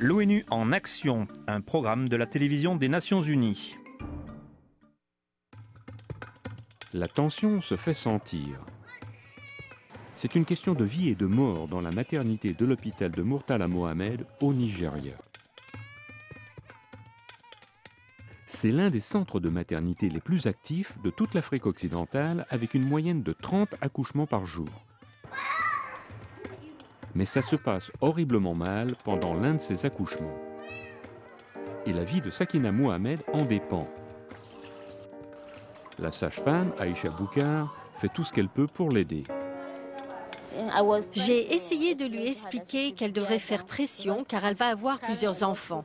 L'ONU en action, un programme de la télévision des Nations Unies. La tension se fait sentir. C'est une question de vie et de mort dans la maternité de l'hôpital de Murtala Mohammed au Nigeria. C'est l'un des centres de maternité les plus actifs de toute l'Afrique occidentale, avec une moyenne de 30 accouchements par jour. Mais ça se passe horriblement mal pendant l'un de ces accouchements. Et la vie de Sakina Mohammed en dépend. La sage-femme, Aïcha Boukar, fait tout ce qu'elle peut pour l'aider. J'ai essayé de lui expliquer qu'elle devrait faire pression car elle va avoir plusieurs enfants.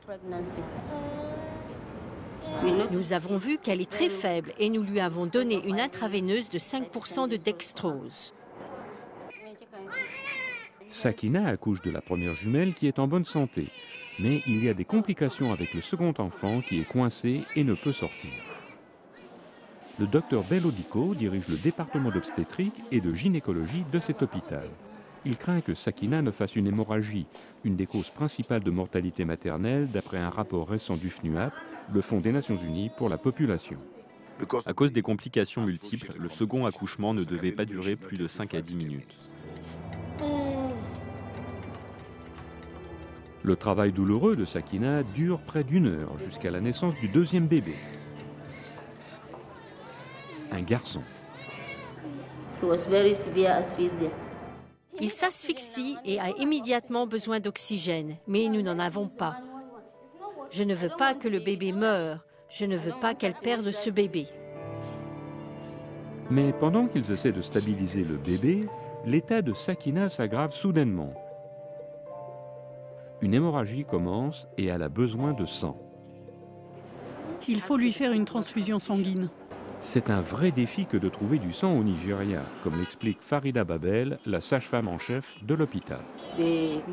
Nous avons vu qu'elle est très faible et nous lui avons donné une intraveineuse de 5% de dextrose. Sakina accouche de la première jumelle qui est en bonne santé. Mais il y a des complications avec le second enfant qui est coincé et ne peut sortir. Le docteur Bello Diko dirige le département d'obstétrique et de gynécologie de cet hôpital. Il craint que Sakina ne fasse une hémorragie, une des causes principales de mortalité maternelle d'après un rapport récent du FNUAP, le Fonds des Nations Unies pour la population. À cause des complications multiples, le second accouchement ne devait pas durer plus de 5 à 10 minutes. Le travail douloureux de Sakina dure près d'1 heure jusqu'à la naissance du deuxième bébé. Un garçon. Il s'asphyxie et a immédiatement besoin d'oxygène, mais nous n'en avons pas. Je ne veux pas que le bébé meure. Je ne veux pas qu'elle perde ce bébé. Mais pendant qu'ils essaient de stabiliser le bébé, l'état de Sakina s'aggrave soudainement. Une hémorragie commence et elle a besoin de sang. Il faut lui faire une transfusion sanguine. C'est un vrai défi que de trouver du sang au Nigeria, comme l'explique Farida Babel, la sage-femme en chef de l'hôpital.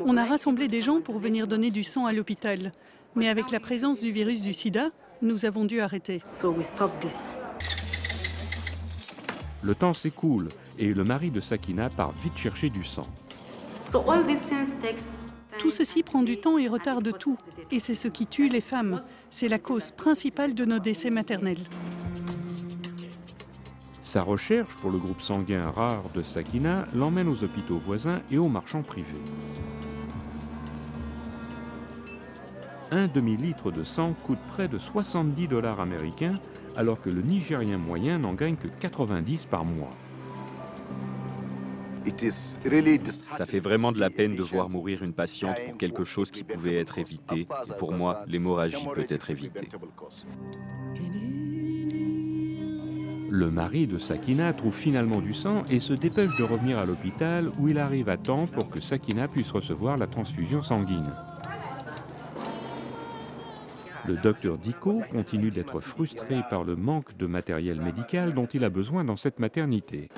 On a rassemblé des gens pour venir donner du sang à l'hôpital. Mais avec la présence du virus du sida, nous avons dû arrêter. Le temps s'écoule et le mari de Sakina part vite chercher du sang. Tout ceci prend du temps et retarde tout. Et c'est ce qui tue les femmes. C'est la cause principale de nos décès maternels. Sa recherche pour le groupe sanguin rare de Sakina l'emmène aux hôpitaux voisins et aux marchands privés. Un demi-litre de sang coûte près de 70 $ américains, alors que le Nigérien moyen n'en gagne que 90 par mois. Ça fait vraiment de la peine de voir mourir une patiente pour quelque chose qui pouvait être évité. Et pour moi, l'hémorragie peut être évitée. Le mari de Sakina trouve finalement du sang et se dépêche de revenir à l'hôpital où il arrive à temps pour que Sakina puisse recevoir la transfusion sanguine. Le docteur Diko continue d'être frustré par le manque de matériel médical dont il a besoin dans cette maternité.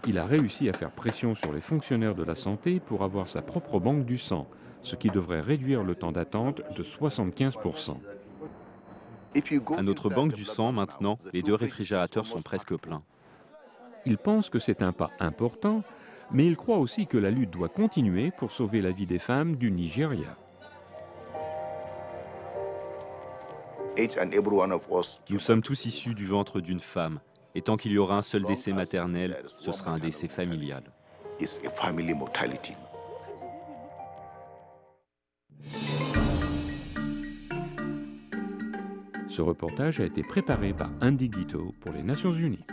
Il a réussi à faire pression sur les fonctionnaires de la santé pour avoir sa propre banque du sang, ce qui devrait réduire le temps d'attente de 75%. À notre banque du sang, maintenant, les 2 réfrigérateurs sont presque pleins. Il pense que c'est un pas important, mais il croit aussi que la lutte doit continuer pour sauver la vie des femmes du Nigeria. Nous sommes tous issus du ventre d'une femme, et tant qu'il y aura un seul décès maternel, ce sera un décès familial. Ce reportage a été préparé par Andy Guito pour les Nations Unies.